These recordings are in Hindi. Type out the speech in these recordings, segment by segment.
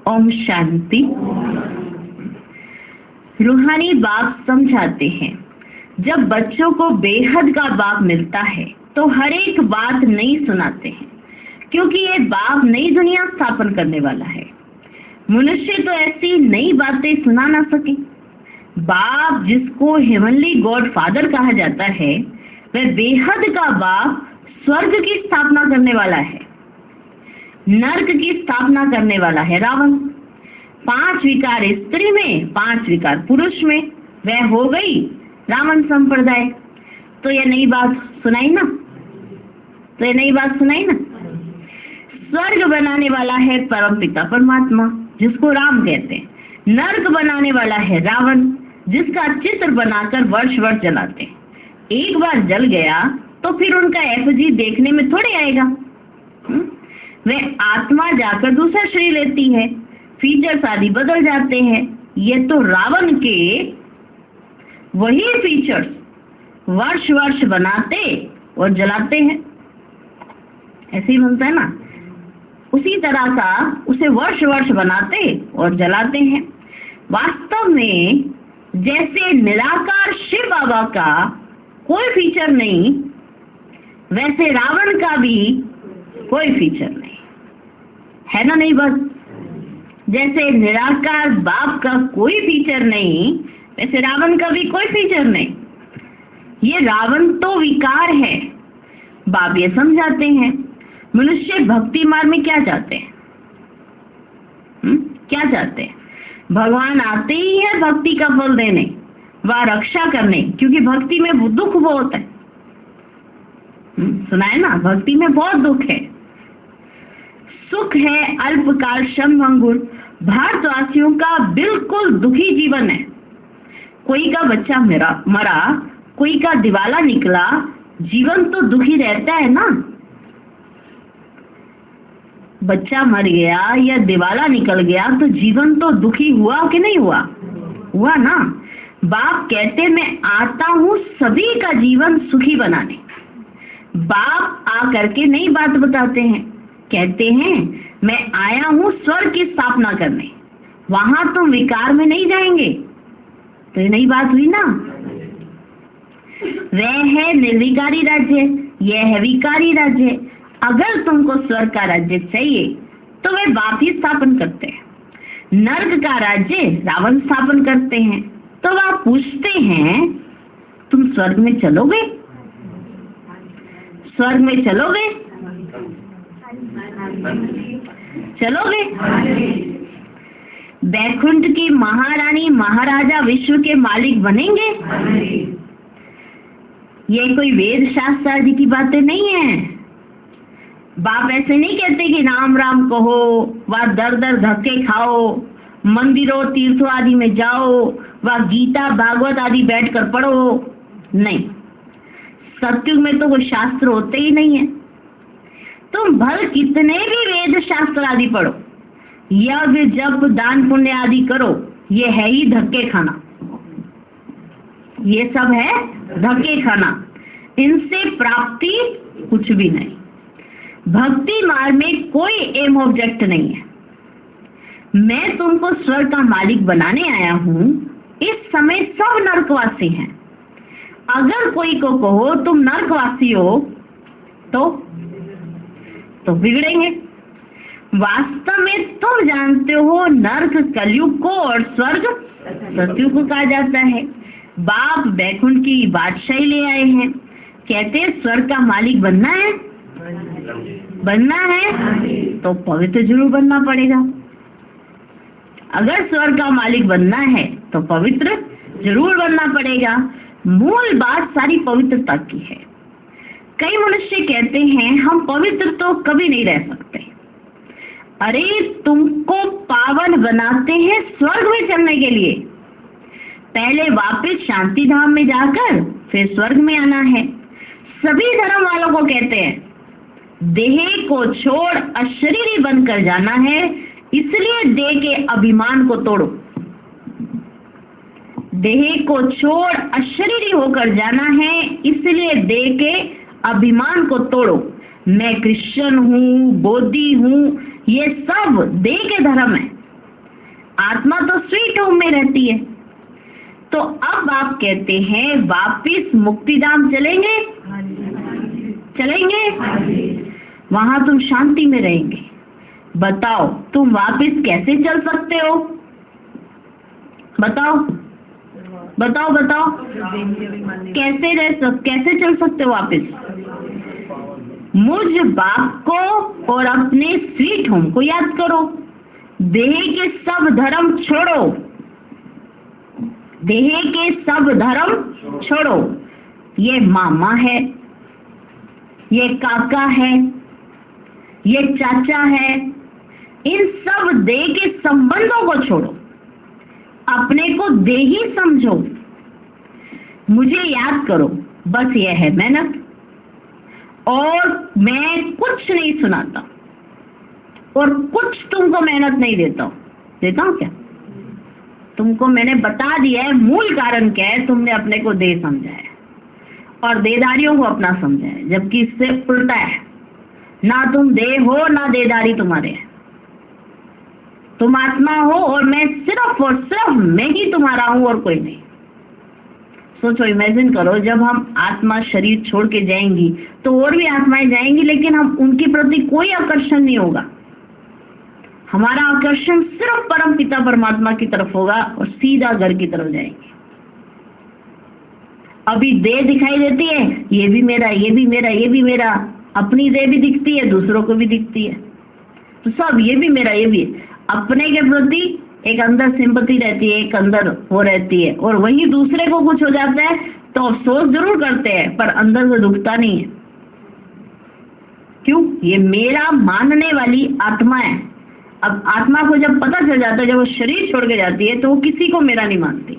ओम शांति। रूहानी बाप समझाते हैं, जब बच्चों को बेहद का बाप मिलता है तो हर एक बात नई सुनाते हैं, क्योंकि ये बाप नई दुनिया स्थापन करने वाला है। मनुष्य तो ऐसी नई बातें सुना ना सके। बाप, जिसको हेवनली गॉड फादर कहा जाता है, वह बेहद का बाप स्वर्ग की स्थापना करने वाला है, नर्क की स्थापना करने वाला है रावण। 5 विकार स्त्री में, 5 विकार पुरुष में, वह हो गई रावण संप्रदाय। तो यह नई बात सुनाई ना, स्वर्ग बनाने वाला है परम पिता परमात्मा, जिसको राम कहते हैं। नर्क बनाने वाला है रावण, जिसका चित्र बनाकर वर्ष वर्ष जलाते हैं। एक बार जल गया तो फिर उनका एफजी देखने में थोड़े आएगा। वह आत्मा जाकर दूसरा शरीर लेती है, फीचर्स आदि बदल जाते हैं। ये तो रावण के वही फीचर्स वर्ष वर्ष बनाते और जलाते हैं। ऐसे ही बनता है ना, उसी तरह का उसे वर्ष वर्ष बनाते और जलाते हैं। वास्तव में जैसे निराकार शिव बाबा का कोई फीचर नहीं, वैसे रावण का भी कोई फीचर नहीं है ना। नहीं, बस जैसे निराकार बाप का कोई फीचर नहीं, वैसे रावण का भी कोई फीचर नहीं। ये रावण तो विकार है। बाप ये समझाते हैं, मनुष्य भक्ति मार्ग में क्या चाहते हैं? क्या चाहते हैं? भगवान आते ही है भक्ति का फल देने व रक्षा करने, क्योंकि भक्ति में दुख बहुत है। सुना है ना, भक्ति में बहुत दुख है। सुख है अल्पकाल क्षणभंगुर। भारतवासियों का बिल्कुल दुखी जीवन है। कोई का बच्चा मरा, कोई का दिवाला निकला, जीवन तो दुखी रहता है ना। बच्चा मर गया या दिवाला निकल गया तो जीवन तो दुखी हुआ कि नहीं हुआ? हुआ ना। बाप कहते मैं आता हूँ सभी का जीवन सुखी बनाने। बाप आ करके नई बात बताते हैं, कहते हैं मैं आया हूँ स्वर्ग की स्थापना करने। वहां तुम विकार में नहीं जाएंगे। तो ये नई बात हुई ना। वह है निर्विकारी राज्य, यह है विकारी राज्य। अगर तुमको स्वर्ग का राज्य चाहिए तो वे बाप ही स्थापन करते हैं। नर्क का राज्य रावण स्थापन करते हैं। तो वह पूछते हैं तुम स्वर्ग में चलोगे? स्वर्ग में चलोगे? चलोगे? बैकुंठ की महारानी महाराजा विश्व के मालिक बनेंगे? ये कोई वेद शास्त्र आदि की बातें नहीं है। बाप ऐसे नहीं कहते कि राम राम कहो, व दर दर धक्के खाओ, मंदिरों तीर्थों आदि में जाओ, व गीता भागवत आदि बैठकर पढ़ो। नहीं, सत्युग में तो कोई शास्त्र होते ही नहीं है। तुम भल कितने भी वेद शास्त्र आदि पढ़ो, यज्ञ जप दान पुण्य आदि करो, ये है ही धक्के खाना। ये सब है धक्के खाना। इनसे प्राप्ति कुछ भी नहीं। भक्ति मार्ग में कोई एम ऑब्जेक्ट नहीं है। मैं तुमको स्वर्ग का मालिक बनाने आया हूँ। इस समय सब नरकवासी हैं। अगर कोई को कहो तुम नरकवासी हो तो बिगड़ेंगे। वास्तव में तुम जानते हो नर्क कलयुग को और स्वर्ग सतयुग को कहा जाता है। बाप बैकुंठ की बादशाही ले आए हैं। कहते हैं स्वर्ग का मालिक बनना है, तो पवित्र जरूर बनना पड़ेगा। अगर स्वर्ग का मालिक बनना है तो पवित्र जरूर बनना पड़ेगा। मूल बात सारी पवित्रता की है। कई मनुष्य कहते हैं हम पवित्र तो कभी नहीं रह सकते। अरे तुमको पावन बनाते हैं स्वर्ग में चलने के लिए। पहले वापस शांति धाम में जाकर फिर स्वर्ग में आना है। सभी धर्म वालों को कहते हैं देह को छोड़ अशरीरी बनकर जाना है, इसलिए देह के अभिमान को तोड़ो। देह को छोड़ अशरीरी होकर जाना है, इसलिए देह के अभिमान को तोड़ो। मैं क्रिश्चियन हूँ, बौद्धि हूँ, ये सब देह के धर्म है। आत्मा तो स्वीट होम में रहती है। तो अब आप कहते हैं वापिस मुक्तिधाम चलेंगे? चलेंगे? वहां तुम शांति में रहेंगे। बताओ तुम वापिस कैसे चल सकते हो? बताओ बताओ बताओ, कैसे चल सकते हो वापिस? मुझ बाप को और अपने स्वीट होम को याद करो। देह के सब धर्म छोड़ो, देह के सब धर्म छोड़ो। ये मामा है, ये काका है, ये चाचा है, इन सब देह के संबंधों को छोड़ो, अपने को देही समझो, मुझे याद करो। बस यह है मेहनत। और मैं कुछ नहीं सुनाता और कुछ तुमको मेहनत नहीं देता हूं। देता हूं क्या? तुमको मैंने बता दिया है मूल कारण क्या है। तुमने अपने को देह समझा है और देहधारियों को अपना समझा है, जबकि इससे उल्टा है। ना तुम देह हो ना देहधारी तुम्हारे है। तुम आत्मा हो और मैं सिर्फ और सिर्फ मैं ही तुम्हारा हूं और कोई नहीं। सोचो, इमेजिन करो, जब हम आत्मा शरीर छोड़ के जाएंगी तो और भी आत्माएं जाएंगी, लेकिन हम उनके प्रति कोई आकर्षण नहीं होगा। हमारा आकर्षण सिर्फ परम पिता परमात्मा की तरफ होगा और सीधा घर की तरफ जाएंगे। अभी देह दिखाई देती है, ये भी मेरा, ये भी मेरा, ये भी मेरा। अपनी देह भी दिखती है, दूसरों को भी दिखती है, तो सब ये भी मेरा, ये भी। अपने के प्रति एक अंदर सिंपैथी रहती है, एक अंदर वो रहती है, और वही दूसरे को कुछ हो जाता है तो अफसोस जरूर करते हैं, पर अंदर से दुखता नहीं है। क्यों? ये मेरा मानने वाली आत्मा है। अब आत्मा को जब पता चल जाता है, जब वो शरीर छोड़ के जाती है तो वो किसी को मेरा नहीं मानती।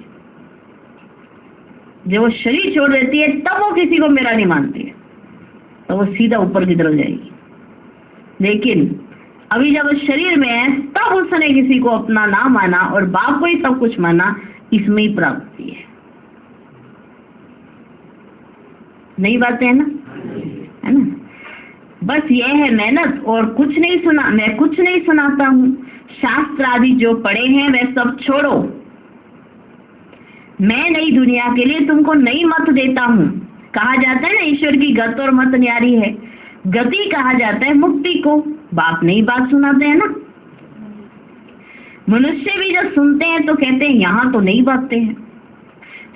जब वो शरीर छोड़ देती है तब वो किसी को मेरा नहीं मानती है, तो वो सीधा ऊपर की तरफ जाएगी। लेकिन अभी जब वो शरीर में है तब उसने किसी को अपना ना माना और बाप को ही सब कुछ माना। इसमें ही प्राप्ति है। नई बातें है ना? है ना? बस ये है मेहनत और कुछ नहीं सुना। मैं कुछ नहीं सुनाता हूँ। शास्त्र आदि जो पढ़े हैं वे सब छोड़ो। मैं नई दुनिया के लिए तुमको नई मत देता हूँ। कहा जाता है ना, ईश्वर की गत और मत न्यारी है। गति कहा जाता है मुक्ति को। बाप नई बात सुनाते हैं ना। मनुष्य भी जब सुनते हैं तो कहते हैं यहाँ तो नई बातें हैं,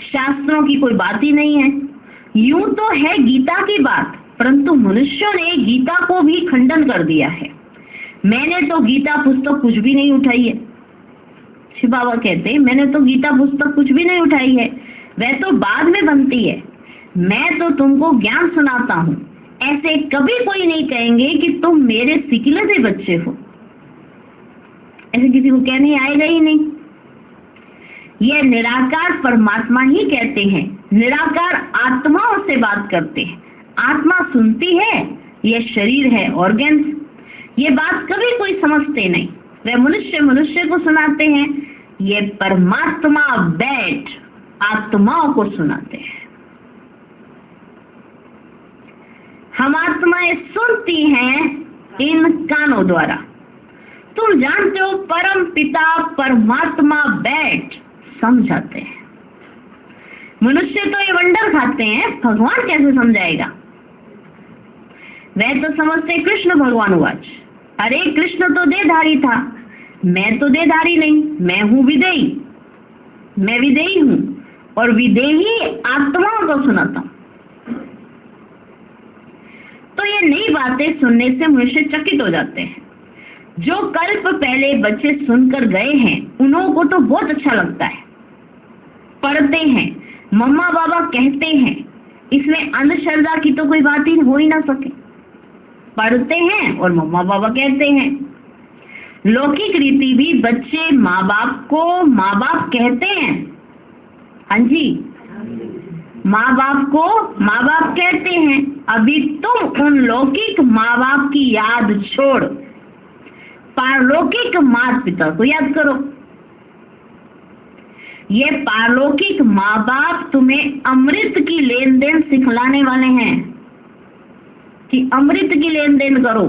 शास्त्रों की कोई बात ही नहीं है। यूं तो है गीता की बात, परंतु मनुष्यों ने गीता को भी खंडन कर दिया है। मैंने तो गीता पुस्तक कुछ भी नहीं उठाई है। शिव बाबा कहते हैं मैंने तो गीता पुस्तक कुछ भी नहीं उठाई है, वह तो बाद में बनती है। मैं तो तुमको ज्ञान सुनाता हूँ। ऐसे कभी कोई नहीं कहेंगे कि तुम मेरे सिकलते बच्चे हो। ऐसे किसी को कहने आएगा ही नहीं। यह निराकार परमात्मा ही कहते हैं। निराकार आत्माओं से बात करते हैं। आत्मा सुनती है, यह शरीर है, ऑर्गन्स। ये बात कभी कोई समझते नहीं। वे मनुष्य को सुनाते हैं। ये परमात्मा बैठ आत्माओं को सुनाते हैं। हम आत्माएं सुनती हैं इन कानों द्वारा। तुम जानते हो परम पिता परमात्मा बैठ समझाते हैं। मनुष्य तो ये वंडर खाते हैं, भगवान कैसे समझाएगा? वह तो समझते कृष्ण भगवान वाच। अरे कृष्ण तो देहधारी था, मैं तो देहधारी नहीं, मैं हूँ विदेही। मैं विदेही हूँ और विदेही आत्माओं को सुनाता हूँ। तो ये नई बातें सुनने से मनुष्य चकित हो जाते हैं। जो कल्प पहले बच्चे सुनकर गए हैं उन्हों को तो बहुत अच्छा लगता है, पढ़ते हैं, मम्मा बाबा कहते हैं, इसमें अंधश्रद्धा की तो कोई बात ही हो ही ना सके। पढ़ते हैं और मम्मा बाबा कहते हैं। लौकिक रीति भी बच्चे माँ बाप को माँ बाप कहते हैं। हाँ जी, माँ बाप को माँ बाप कहते हैं। अभी तुम उन लौकिक माँ बाप की याद छोड़ पारलौकिक माता पिता को याद करो। ये पारलौकिक माँ बाप तुम्हें अमृत की लेन देन सिखलाने वाले हैं कि अमृत की लेन देन करो,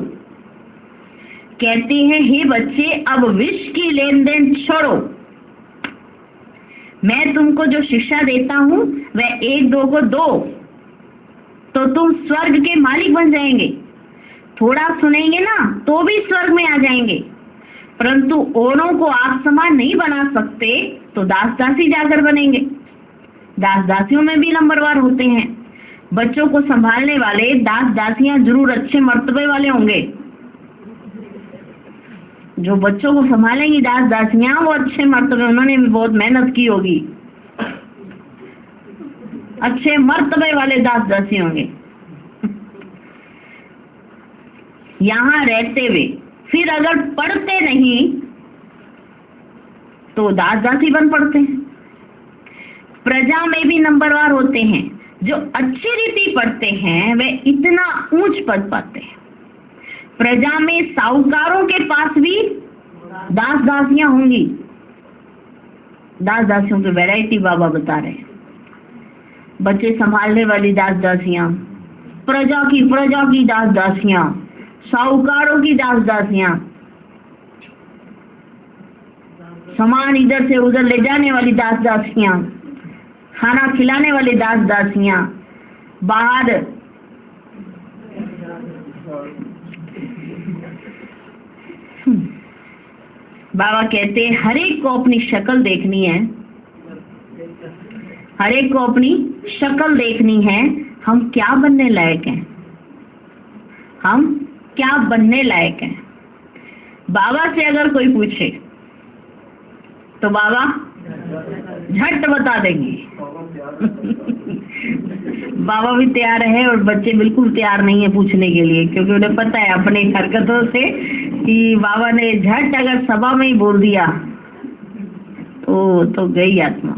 कहते हैं, हे बच्चे, अब विष की लेन देन छोड़ो। मैं तुमको जो शिक्षा देता हूँ वह एक दो को दो, तो तुम स्वर्ग के मालिक बन जाएंगे। थोड़ा सुनेंगे ना तो भी स्वर्ग में आ जाएंगे, परंतु औरों को आप समान नहीं बना सकते तो दास दासी जाकर बनेंगे। दास दासियों में भी नंबरवार होते हैं। बच्चों को संभालने वाले दास दासियां जरूर अच्छे मर्तबे वाले होंगे। जो बच्चों को संभालेंगी दास दासियां वो अच्छे मर्तबे, उन्होंने भी बहुत मेहनत की होगी, अच्छे मर्तबे वाले दास दासी होंगे। यहाँ रहते हुए फिर अगर पढ़ते नहीं तो दास दासी बन पड़ते हैं। प्रजा में भी नंबरवार होते हैं। जो अच्छी रीति पढ़ते हैं वे इतना ऊंच पद पाते हैं। प्रजा में साहूकारों के पास भी दास दासियां होंगी। दास दासियों की वैरायटी बाबा बता रहे हैं। बच्चे संभालने वाली दास दासियां, प्रजा की दास दासियां, साहूकारों की दास दासियां, सामान इधर से उधर ले जाने वाली दास दासियां, खाना खिलाने वाली दास दासियां, बाहर बाबा कहते हैं हर एक को अपनी शक्ल देखनी है, हर एक को अपनी शक्ल देखनी है। हम क्या बनने लायक हैं, हम क्या बनने लायक हैं। बाबा से अगर कोई पूछे तो बाबा झट बता देंगे। बाबा भी तैयार है और बच्चे बिल्कुल तैयार नहीं है पूछने के लिए, क्योंकि उन्हें पता है अपनी हरकतों से कि बाबा ने झट अगर सभा में ही बोल दिया तो गई आत्मा।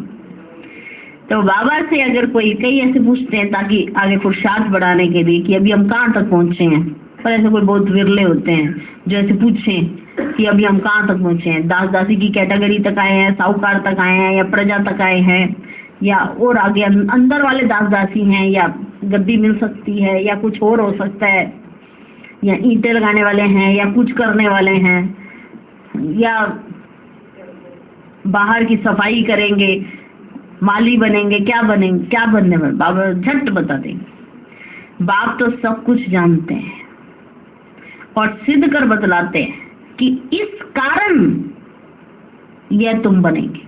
तो बाबा से अगर कोई कई ऐसे पूछते हैं ताकि आगे पुरुषार्थ बढ़ाने के लिए कि अभी हम कहाँ तक पहुँचे हैं, पर ऐसे कोई बहुत विरले होते हैं जो ऐसे पूछें कि अभी हम कहाँ तक पहुँचे हैं, दास दासी की कैटेगरी तक आए हैं, साहूकार तक आए हैं, या प्रजा तक आए हैं, या और आगे अंदर वाले दास दासी हैं, या गद्दी मिल सकती है, या कुछ और हो सकता है, या ईंटें लगाने वाले हैं, या कुछ करने वाले हैं, या बाहर की सफाई करेंगे, माली बनेंगे, क्या बनने वाले। बाबा झट बता देंगे। बाप तो सब कुछ जानते हैं और सिद्ध कर बतलाते हैं कि इस कारण यह तुम बनेंगे।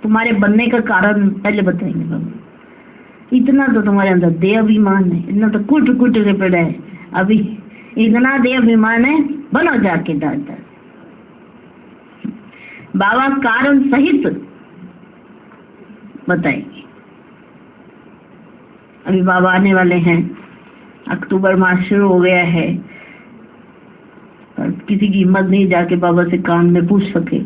तुम्हारे बनने का कारण पहले बताएंगे बाबा। इतना तो तुम्हारे अंदर देह अभिमान है, इतना तो कुट कुट के पड़ा है, अभी इतना देह अभिमान है, बनो जाके दादा। बाबा कारण सहित बताएंगे। अभी बाबा आने वाले हैं, अक्टूबर मास शुरू हो गया है, और किसी की हिम्मत नहीं जाके बाबा से कान में पूछ सके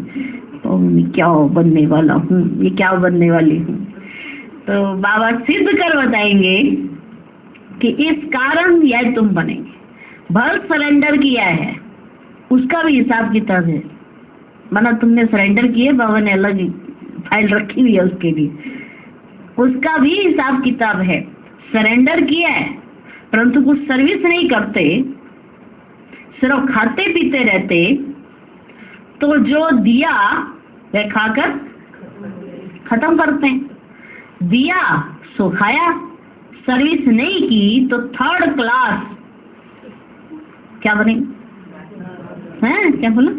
तो मैं क्या बनने वाला हूँ, ये क्या बनने वाली हूँ। तो बाबा सिद्ध कर बताएंगे कि इस कारण यह तुम बनेंगे। भर सरेंडर किया है उसका भी हिसाब किताब है, माना तुमने सरेंडर किए, बाबा ने अलग फाइल रखी हुई है उसके लिए, उसका भी हिसाब किताब है। सरेंडर किया है परंतु कुछ सर्विस नहीं करते, सिर्फ खाते पीते रहते, तो जो दिया वह खाकर खत्म करते हैं। दिया सो खाया, सर्विस नहीं की तो थर्ड क्लास क्या बने हैं, क्या बोला,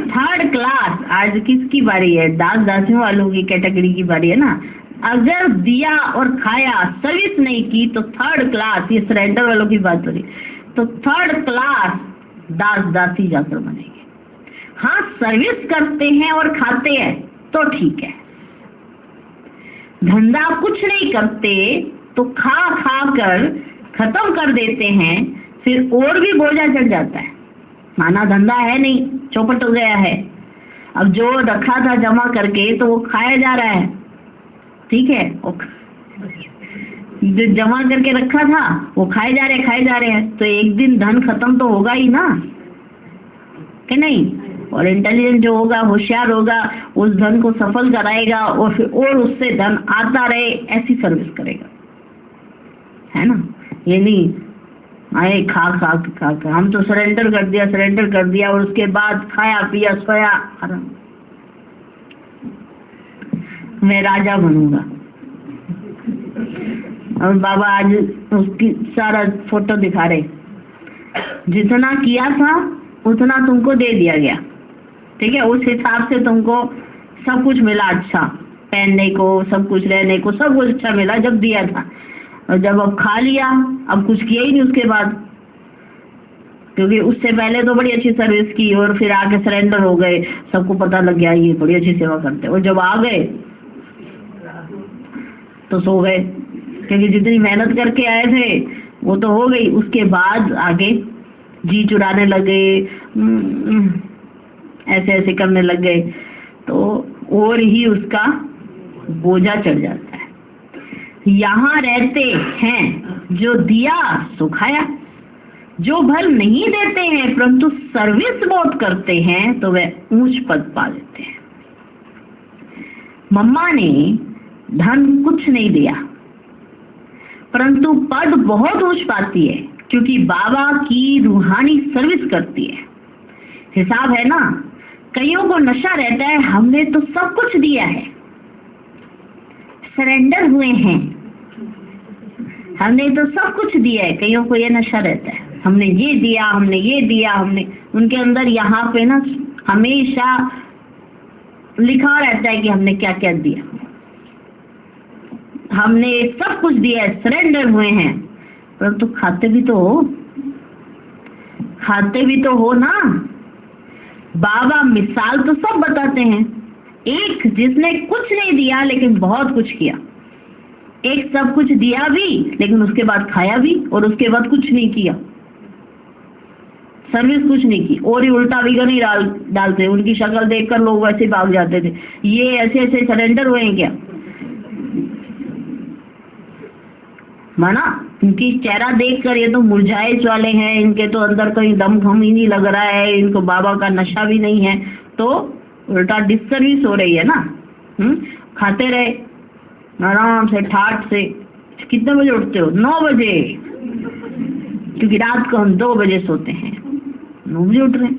थर्ड क्लास। आज किसकी बारी है, दास दासियों वालों की कैटेगरी की बारी है ना। अगर दिया और खाया, सर्विस नहीं की तो थर्ड क्लास, ये सरेंडर वालों की बात हो रही, तो थर्ड क्लास दास दासी जाकर बनेंगे। हाँ, सर्विस करते हैं और खाते हैं तो ठीक है, धंधा कुछ नहीं करते तो खा खा कर खत्म कर देते हैं, फिर और भी बोझा चढ़ जाता है। माना धंधा है नहीं, चौपट हो गया है, अब जो रखा था जमा करके तो वो खाया जा रहा है, ठीक है, जो जमा करके रखा था वो खाए जा रहे हैं, तो एक दिन धन खत्म तो होगा ही ना, कि नहीं। और इंटेलिजेंट जो होगा, होशियार होगा, उस धन को सफल कराएगा और फिर और उससे धन आता रहे, ऐसी सर्विस करेगा, है ना। ये नहीं आए खा खा खा खा, हम तो सरेंडर कर दिया और उसके बाद खाया पिया सोया, मैं राजा बनूंगा। और बाबा आज उसकी सारा फोटो दिखा रहे, जितना किया था उतना तुमको दे दिया गया, ठीक है, उस हिसाब से तुमको सब कुछ मिला, अच्छा पहनने को, सब कुछ रहने को, सब कुछ अच्छा मिला जब दिया था। और जब अब खा लिया, अब कुछ किया ही नहीं उसके बाद, क्योंकि उससे पहले तो बड़ी अच्छी सर्विस की और फिर आके सरेंडर हो गए, सबको पता लग गया ये बड़ी अच्छी सेवा करते, और जब आ गए तो सो गए, क्योंकि जितनी मेहनत करके आए थे वो तो हो गई। उसके बाद आगे जी चुराने लगे, ऐसे ऐसे करने लग गए, तो और ही उसका बोझा चढ़ जाता है। यहाँ रहते हैं जो दिया सो खाया, जो भल नहीं देते हैं परंतु सर्विस बहुत करते हैं तो वे ऊंच पद पा लेते हैं। मम्मा ने धन कुछ नहीं दिया परंतु पद बहुत ऊंच पाती है, क्योंकि बाबा की रूहानी सर्विस करती है। हिसाब है ना, कईयों को नशा रहता है हमने तो सब कुछ दिया है, सरेंडर हुए हैं, हमने तो सब कुछ दिया है। कईयों को ये नशा रहता है, हमने ये दिया, हमने ये दिया, हमने, उनके अंदर यहाँ पे ना हमेशा लिखा रहता है कि हमने क्या क्या दिया, हमने सब कुछ दिया है, सरेंडर हुए हैं, परंतु खाते भी तो हो, खाते भी तो हो ना। बाबा मिसाल तो सब बताते हैं, एक जिसने कुछ नहीं दिया लेकिन बहुत कुछ किया, एक सब कुछ दिया भी लेकिन उसके बाद खाया भी और उसके बाद कुछ नहीं किया, सर्विस कुछ नहीं की, और ही उल्टा विघन ही डालते। उनकी शक्ल देखकर लोग वैसे भाग जाते थे, ये ऐसे ऐसे सरेंडर हुए हैं क्या, माना इनकी चेहरा देखकर ये तो मुरझाए वाले हैं, इनके तो अंदर कहीं दम घम ही नहीं लग रहा है, इनको बाबा का नशा भी नहीं है, तो उल्टा डिसर्विस हो रही है ना। खाते रहे आराम से ठाट से। कितने बजे उठते हो? 9 बजे, क्योंकि रात को हम 2 बजे सोते हैं, 9 बजे उठ रहे हैं।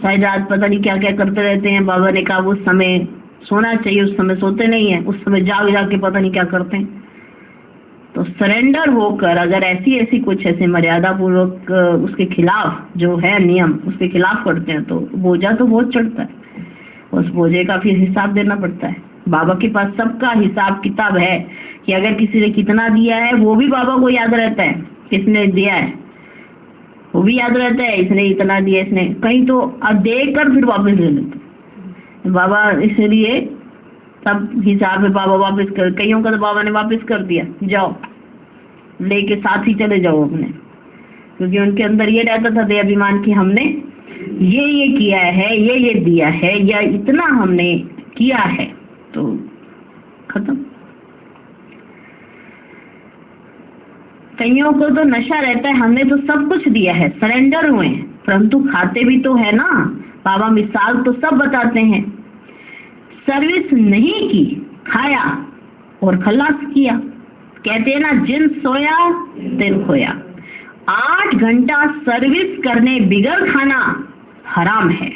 शायद रात पता नहीं क्या क्या करते रहते हैं, बाबा ने कहा उस समय सोना चाहिए, उस समय सोते नहीं है, उस समय जाग जाग के पता नहीं क्या करते हैं। तो सरेंडर होकर अगर ऐसी कुछ ऐसे मर्यादा पूर्वक उसके खिलाफ जो है नियम, उसके खिलाफ करते हैं तो बोझा तो बहुत चढ़ता है, उस बोझे का फिर हिसाब देना पड़ता है। बाबा के पास सबका हिसाब किताब है कि अगर किसी ने कितना दिया है वो भी बाबा को याद रहता है, किसने दिया है वो भी याद रहता है, इसने इतना दिया, इसने कहीं तो अब देख कर फिर वापस ले लेते बाबा, इसलिए सब हिसाब है। बाबा वापस कर, कईयों का तो बाबा ने वापस कर दिया, जाओ लेके साथ ही चले जाओ अपने, क्योंकि उनके अंदर ये रहता था देहाभिमान कि हमने ये किया है, ये दिया है, या इतना हमने किया है, तो खत्म। कईयों को तो नशा रहता है हमने तो सब कुछ दिया है, सरेंडर हुए हैं, परंतु खाते भी तो है ना। बाबा मिसाल तो सब बताते हैं, सर्विस नहीं की, खाया और खल्लास किया। कहते हैं ना, जिन सोया तिन खोया। 8 घंटा सर्विस करने बिगर खाना हराम है।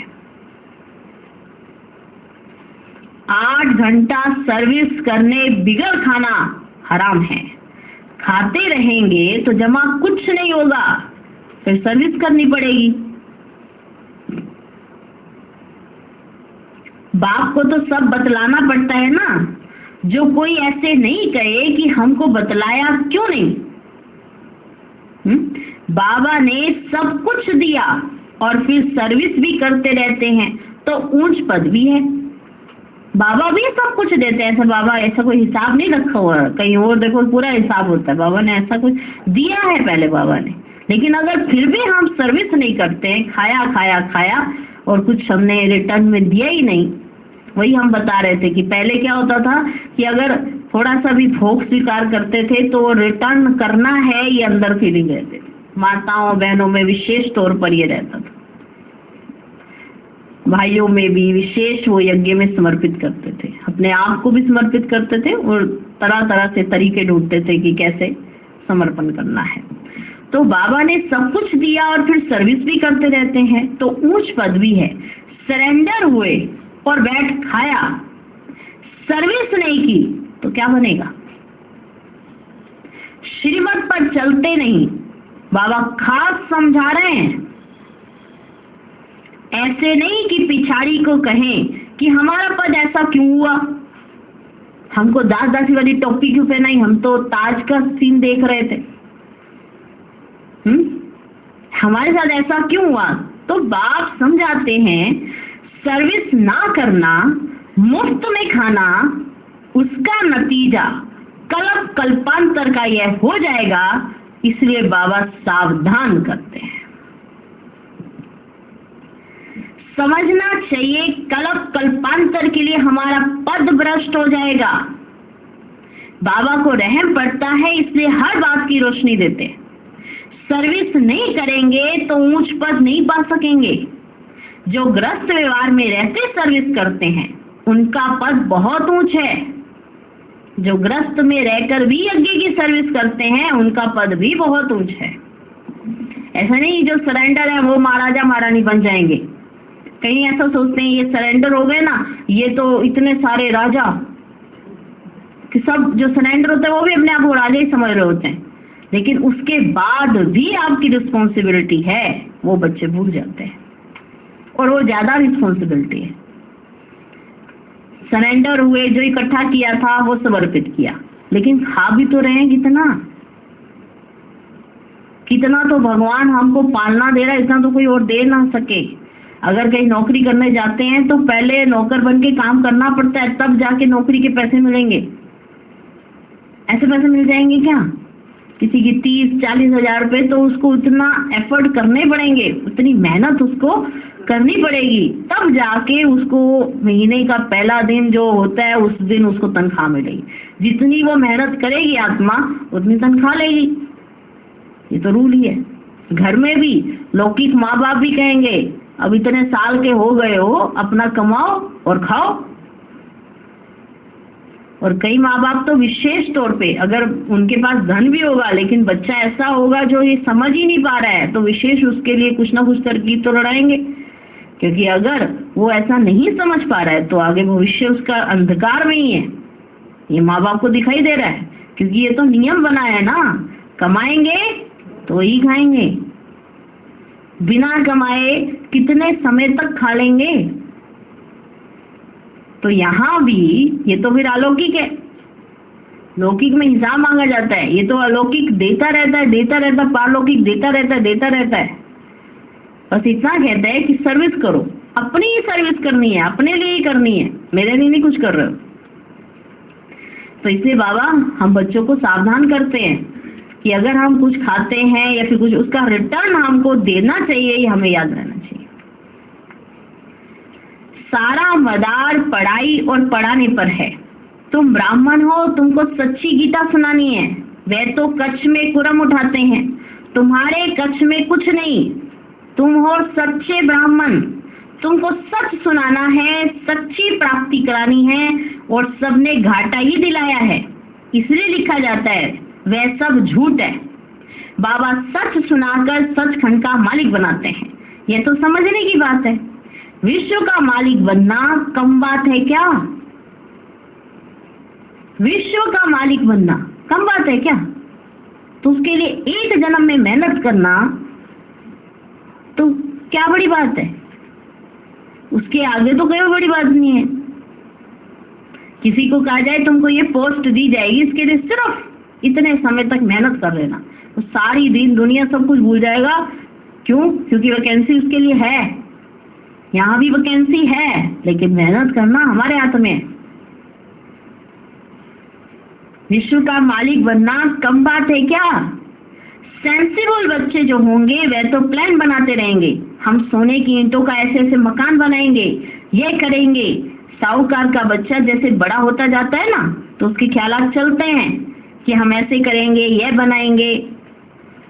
8 घंटा सर्विस करने बिगर खाना हराम है। खाते रहेंगे तो जमा कुछ नहीं होगा, फिर सर्विस करनी पड़ेगी। बाप को तो सब बतलाना पड़ता है ना, जो कोई ऐसे नहीं कहे कि हमको बतलाया क्यों नहीं। बाबा ने सब कुछ दिया और फिर सर्विस भी करते रहते हैं, तो ऊंच पद भी है। बाबा भी सब कुछ देते हैं, ऐसा बाबा ऐसा कोई हिसाब नहीं रखा हुआ, कहीं और देखो पूरा हिसाब होता है। बाबा ने ऐसा कुछ दिया है पहले बाबा ने, लेकिन अगर फिर भी हम सर्विस नहीं करते हैं, खाया खाया खाया और कुछ हमने रिटर्न में दिया ही नहीं। वही हम बता रहे थे कि पहले क्या होता था कि अगर थोड़ा सा भी भोग स्वीकार करते थे तो रिटर्न करना है, ये अंदर फीलिंग रहते थे। माताओं बहनों में विशेष तौर पर ये रहता था, भाइयों में भी विशेष वो यज्ञ में समर्पित करते थे, अपने आप को भी समर्पित करते थे और तरह तरह से तरीके ढूंढते थे कि कैसे समर्पण करना है। तो बाबा ने सब कुछ दिया और फिर सर्विस भी करते रहते हैं, तो ऊंच पदवी है। सरेंडर हुए और बैठ खाया, सर्विस नहीं की तो क्या बनेगा? श्रीमत पर चलते नहीं, बाबा खास समझा रहे हैं। ऐसे नहीं कि पिछाड़ी को कहें कि हमारा पद ऐसा क्यों हुआ, हमको दास दासी वाली टोपी क्यों पहनाई, हम तो ताज का सीन देख रहे थे, हमारे साथ ऐसा क्यों हुआ? तो बाप समझाते हैं, सर्विस ना करना, मुफ्त में खाना, उसका नतीजा कल्प कल्पांतर का यह हो जाएगा, इसलिए बाबा सावधान करते हैं। समझना चाहिए कल्प कल्पांतर के लिए हमारा पद भ्रष्ट हो जाएगा। बाबा को रहम पड़ता है, इसलिए हर बात की रोशनी देते हैं। सर्विस नहीं करेंगे तो ऊंच पद नहीं पा सकेंगे। जो ग्रस्त व्यवहार में रहते सर्विस करते हैं उनका पद बहुत ऊंच है। जो ग्रस्त में रहकर भी यज्ञ की सर्विस करते हैं उनका पद भी बहुत ऊंच है। ऐसा नहीं जो सरेंडर है वो महाराजा महारानी बन जाएंगे। कहीं ऐसा सोचते हैं ये सरेंडर हो गए ना, ये तो इतने सारे राजा, कि सब जो सरेंडर होते हैं वो भी अपने आप को राजा ही समझ रहे होते हैं, लेकिन उसके बाद भी आपकी रिस्पॉन्सिबिलिटी है, वो बच्चे भूल जाते हैं और वो ज्यादा रिस्पॉन्सिबिलिटी है। सरेंडर हुए, जो इकट्ठा किया था वो समर्पित किया, लेकिन खा भी तो रहे हैं कितना तो भगवान हमको पालना दे रहा है, इतना तो कोई और दे ना सके। अगर कहीं नौकरी करने जाते हैं तो पहले नौकर बन के काम करना पड़ता है, तब जाके नौकरी के पैसे मिलेंगे। ऐसे पैसे मिल जाएंगे क्या? किसी की 30-40 हजार रुपए, तो उसको उतना एफर्ट करने पड़ेंगे, उतनी मेहनत उसको करनी पड़ेगी, तब जाके उसको महीने का पहला दिन जो होता है उस दिन उसको तनख्वाह मिलेगी। जितनी वो मेहनत करेगी आत्मा उतनी तनख्वाह लेगी। ये तो रूल ही है। घर में भी लौकिक माँ बाप भी कहेंगे अब इतने साल के हो गए हो, अपना कमाओ और खाओ। और कई माँ बाप तो विशेष तौर पे, अगर उनके पास धन भी होगा लेकिन बच्चा ऐसा होगा जो ये समझ ही नहीं पा रहा है, तो विशेष उसके लिए कुछ ना कुछ तरकीब तो लड़ाएंगे, क्योंकि अगर वो ऐसा नहीं समझ पा रहा है तो आगे भविष्य उसका अंधकार में ही है। ये माँ बाप को दिखाई दे रहा है, क्योंकि ये तो नियम बना है ना, कमाएंगे तो ही खाएंगे, बिना कमाए कितने समय तक खा लेंगे। तो यहाँ भी ये तो फिर अलौकिक है, लौकिक में हिसाब मांगा जाता है, ये तो अलौकिक देता रहता है, पारलौकिक देता रहता है। बस इतना कहता है कि सर्विस करो, अपनी ही सर्विस करनी है, अपने लिए ही करनी है, मेरे लिए नहीं कुछ कर रहे हो। तो इसलिए बाबा हम बच्चों को सावधान करते हैं कि अगर हम कुछ खाते हैं या फिर कुछ, उसका रिटर्न हमको देना चाहिए, ये हमें याद रहना चाहिए। सारा मदार पढ़ाई और पढ़ाने पर है। तुम ब्राह्मण हो, तुमको सच्ची गीता सुनानी है। वे तो कच्छ में कुरम उठाते हैं, तुम्हारे कच्छ में कुछ नहीं। तुम हो सच्चे ब्राह्मण, तुमको सच सुनाना है, सच्ची प्राप्ति करानी है, और सबने घाटा ही दिलाया है, इसलिए लिखा जाता है वह सब झूठ है। बाबा सच सुनाकर सचखंड का मालिक बनाते हैं। यह तो समझने की बात है। विश्व का मालिक बनना कम बात है क्या? विश्व का मालिक बनना कम बात है क्या? तो उसके लिए एक जन्म में मेहनत करना तो क्या बड़ी बात है? उसके आगे तो कोई बड़ी बात नहीं है। किसी को कहा जाए तुमको ये पोस्ट दी जाएगी, इसके लिए सिर्फ इतने समय तक मेहनत कर लेना, तो सारी दिन दुनिया सब कुछ भूल जाएगा। क्यों? क्योंकि वैकेंसी उसके लिए है। यहाँ भी वैकेंसी है, लेकिन मेहनत करना हमारे हाथ में है। विश्व का मालिक बनना कम बात है क्या? सेंसिबल बच्चे जो होंगे वे तो प्लान बनाते रहेंगे, हम सोने की ईंटों का ऐसे ऐसे मकान बनाएंगे, ये करेंगे। साहूकार का बच्चा जैसे बड़ा होता जाता है ना, तो उसके ख्यालात चलते हैं कि हम ऐसे करेंगे, ये बनाएंगे,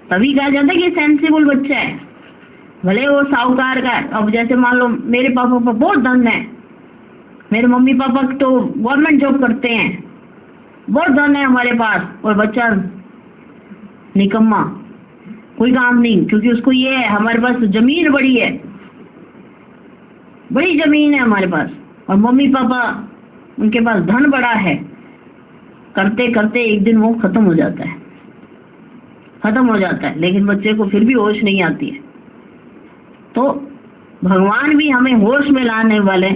तभी कहा जाता है कि सेंसिबल बच्चा है। भले वो साहूकार का, अब जैसे मान लो मेरे पापा पर बहुत धन है, मेरे मम्मी पापा तो गवर्नमेंट जॉब करते हैं, बहुत धन है हमारे पास, और बच्चा निकम्मा, कोई काम नहीं, क्योंकि उसको ये है हमारे पास जमीन बड़ी है, बड़ी जमीन है हमारे पास, और मम्मी पापा उनके पास धन बड़ा है। करते करते एक दिन वो खत्म हो जाता है, खत्म हो जाता है, लेकिन बच्चे को फिर भी होश नहीं आती है। तो भगवान भी हमें होश में लाने वाले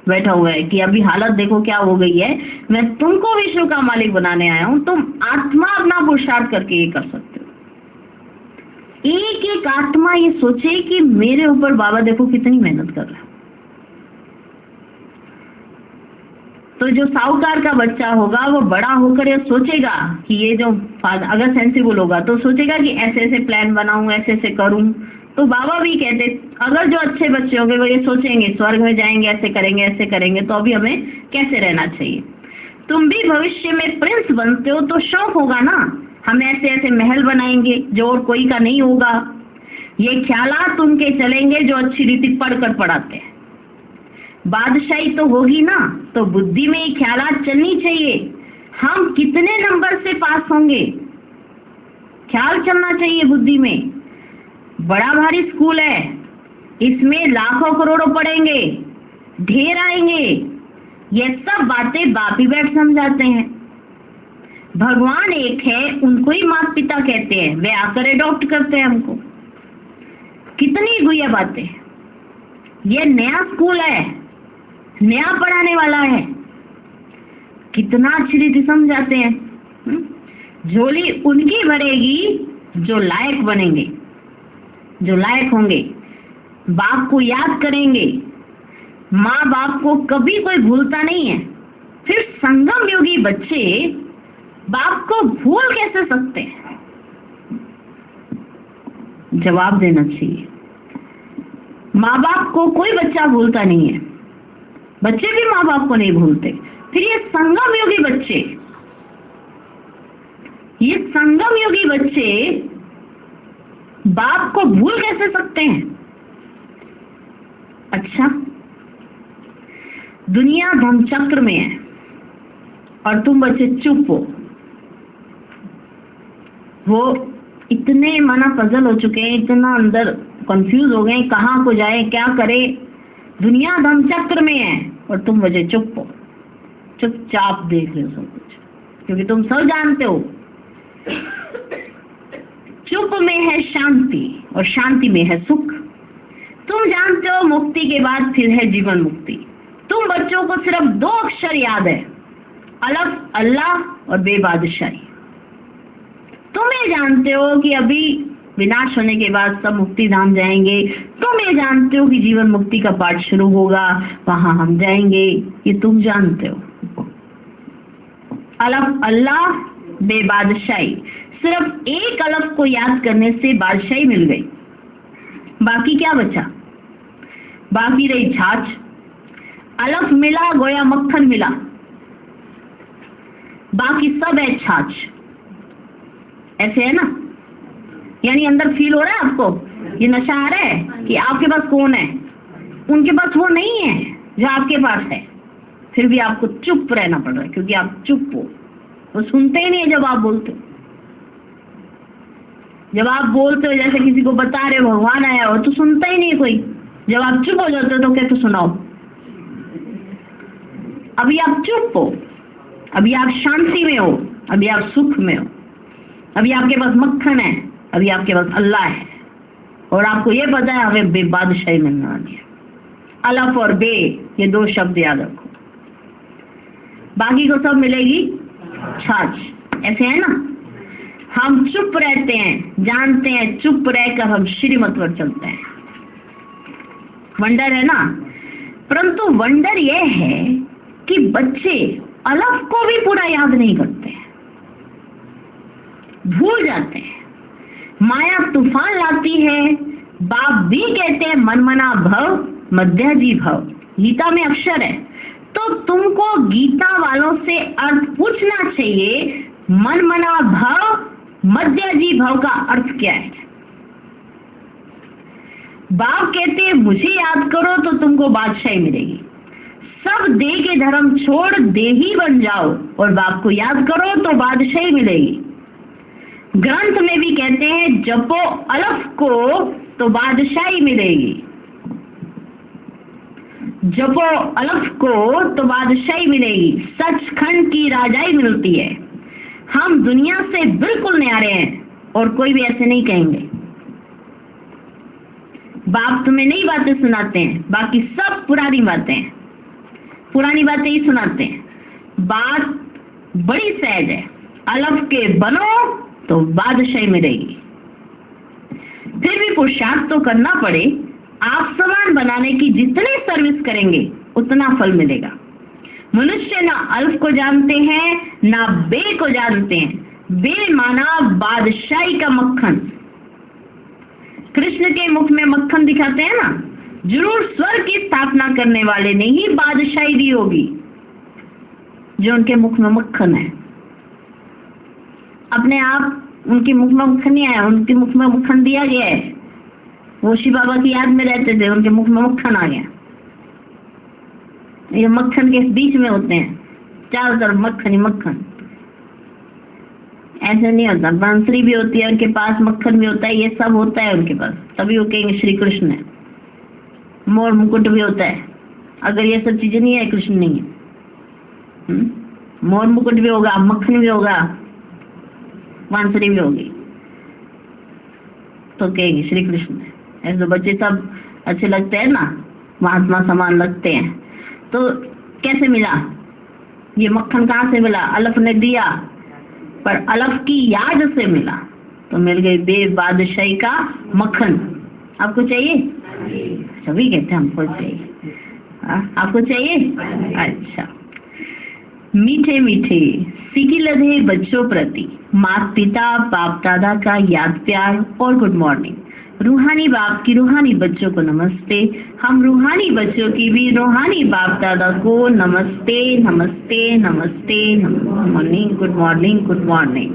बैठा हुआ है कि अभी हालत देखो क्या हो गई है, मैं तुमको विश्व का मालिक बनाने आया हूं, तुम आत्मा अपना पुरुषार्थ करके ये कर सकते हो। एक एक आत्मा ये सोचे कि मेरे ऊपर बाबा देखो कितनी मेहनत कर रहा है। तो जो साहूकार का बच्चा होगा वो बड़ा होकर ये सोचेगा कि ये जो अगर सेंसिबल होगा तो सोचेगा कि ऐसे ऐसे प्लान बनाऊं, ऐसे ऐसे करूं। तो बाबा भी कहते अगर जो अच्छे बच्चे होंगे वो ये सोचेंगे स्वर्ग में जाएंगे, ऐसे करेंगे, तो अभी हमें कैसे रहना चाहिए। तुम भी भविष्य में प्रिंस बनते हो तो शौक होगा ना, हम ऐसे ऐसे महल बनाएंगे जो और कोई का नहीं होगा। ये ख्यालात उनके चलेंगे जो अच्छी रीति पढ़कर पढ़ाते हैं। बादशाही तो होगी ना, तो बुद्धि में ये ख्यालात चलनी चाहिए, हम कितने नंबर से पास होंगे, ख्याल चलना चाहिए बुद्धि में। बड़ा भारी स्कूल है, इसमें लाखों करोड़ों पढ़ेंगे, ढेर आएंगे, ये सब बातें बाप ही बैठ समझाते हैं। भगवान एक है, उनको ही माता पिता कहते हैं, वे आकर एडॉप्ट करते हैं हमको। कितनी गुया बातें। ये नया स्कूल है, नया पढ़ाने वाला है, कितना अच्छी रीति समझाते हैं। झोली उनकी भरेगी जो लायक बनेंगे, जो लायक होंगे, बाप को याद करेंगे। माँ बाप को कभी कोई भूलता नहीं है। फिर संगम योगी बच्चे बाप को भूल कैसे सकते हैं? जवाब देना चाहिए। माँ बाप को कोई बच्चा भूलता नहीं है, बच्चे भी माँ बाप को नहीं भूलते। फिर ये संगम योगी बच्चे, ये संगम योगी बच्चे बाप को भूल कैसे सकते हैं? अच्छा, दुनिया धर्मचक्र में है और तुम बच्चे चुप हो। वो इतने माना पजल हो चुके हैं, इतना अंदर कंफ्यूज हो गए, कहाँ को जाए, क्या करे। दुनिया धर्मचक्र में है और तुम बच्चे चुप हो, चुपचाप देख लो सब कुछ, क्योंकि तुम सब जानते हो चुप में है शांति और शांति में है सुख। तुम जानते हो मुक्ति के बाद फिर है जीवन मुक्ति। तुम बच्चों को सिर्फ 2 अक्षर याद है, अलग अल्लाह और बेबादशाही। तुम ये जानते हो कि अभी विनाश होने के बाद सब मुक्ति धाम जाएंगे। तुम ये जानते हो कि जीवन मुक्ति का पाठ शुरू होगा, वहां हम जाएंगे, ये तुम जानते हो। अलग अल्लाह बेबादशाही, सिर्फ एक अलग को याद करने से बादशाही मिल गई। बाकी क्या बचा? बाकी रही छाछ। अलग मिला गोया मक्खन मिला, बाकी सब है छाछ। ऐसे है ना? यानी अंदर फील हो रहा है आपको, ये नशा आ रहा है कि आपके पास कौन है, उनके पास वो नहीं है जो आपके पास है। फिर भी आपको चुप रहना पड़ रहा है क्योंकि आप चुप हो। वो सुनते ही नहीं है जब आप बोलते हो। जब आप बोलते हो जैसे किसी को बता रहे हो भगवान आया हो, तो सुनता ही नहीं कोई। जब आप चुप हो जाते हो तो कहते सुनाओ। अभी आप चुप हो, अभी आप शांति में हो, अभी आप सुख में हो, अभी आपके पास मक्खन है, अभी आपके पास अल्लाह है, और आपको ये पता है हमें बेबादशाही मिलने वाली है। अलफ और बे, ये 2 शब्द याद रखो, बाकी को सब मिलेगी छाछ। ऐसे है ना? हम चुप रहते हैं, जानते हैं चुप रहकर हम श्रीमत पर चलते हैं। वंडर है ना? परंतु वंडर यह है कि बच्चे अलफ को भी पूरा याद नहीं करते, भूल जाते हैं। माया तूफान लाती है। बाप भी कहते हैं मनमना भव मध्याजी भव, गीता में अक्षर है। तो तुमको गीता वालों से अर्थ पूछना चाहिए, मनमना भव मध्याजी भव का अर्थ क्या है? बाप कहते हैं मुझे याद करो तो तुमको बादशाही मिलेगी। सब देह के धर्म छोड़ देही बन जाओ और बाप को याद करो तो बादशाही मिलेगी। ग्रंथ में भी कहते हैं जपो अलफ को तो बादशाही मिलेगी, जपो अलफ को तो बादशाही मिलेगी, सचखंड की राजाई मिलती है। हम दुनिया से बिल्कुल न्यारे हैं और कोई भी ऐसे नहीं कहेंगे। बाप तुम्हें नई बातें सुनाते हैं, बाकी सब पुरानी बातें हैं, पुरानी बातें ही सुनाते हैं। बात बड़ी सहज है, अलफ के बनो तो बादशाही मिलेगी। फिर भी पुरुषार्थ तो करना पड़े। आप समान बनाने की जितनी सर्विस करेंगे उतना फल मिलेगा। मनुष्य ना अल्फ को जानते हैं ना बे को जानते हैं। बे माना बादशाही का मक्खन। कृष्ण के मुख में मक्खन दिखाते हैं ना, जरूर स्वर्ग की स्थापना करने वाले ने ही बादशाही दी होगी जो उनके मुख में मक्खन है। अपने आप उनके मुख में मक्खन नहीं आया, उनके मुख में मक्खन दिया गया है। वो शिव बाबा की याद में रहते थे, उनके मुख में मक्खन आ गया। ये मक्खन के बीच में होते हैं, चारों तरफ मक्खन ही मक्खन। ऐसे नहीं होता, बांसुरी भी होती है उनके पास, मक्खन भी होता है, ये सब होता है उनके पास, तभी वो कहेंगे श्री कृष्ण है। मोर मुकुट भी होता है, अगर ये सब चीजें नहीं है कृष्ण नहीं है। मोर मुकुट भी होगा, मक्खन भी होगा, बांसुरी भी होगी, तो कहेंगे श्री कृष्ण है। ऐसे तो बच्चे सब अच्छे लगते हैं ना, महात्मा समान लगते हैं। तो कैसे मिला ये मक्खन? कहाँ से मिला? अलफ ने दिया, पर अलफ की याद से मिला, तो मिल गई बे बादशाही का मक्खन। आपको चाहिए? सभी कहते हैं हमको चाहिए। आपको चाहिए? अच्छा। मीठे मीठे सीखी लधे बच्चों प्रति माता पिता बाप दादा का याद प्यार और गुड मॉर्निंग। रूहानी बाप की रूहानी बच्चों को नमस्ते। हम रूहानी बच्चों की भी रूहानी बाप दादा को नमस्ते नमस्ते नमस्ते। Morning, good morning, good morning.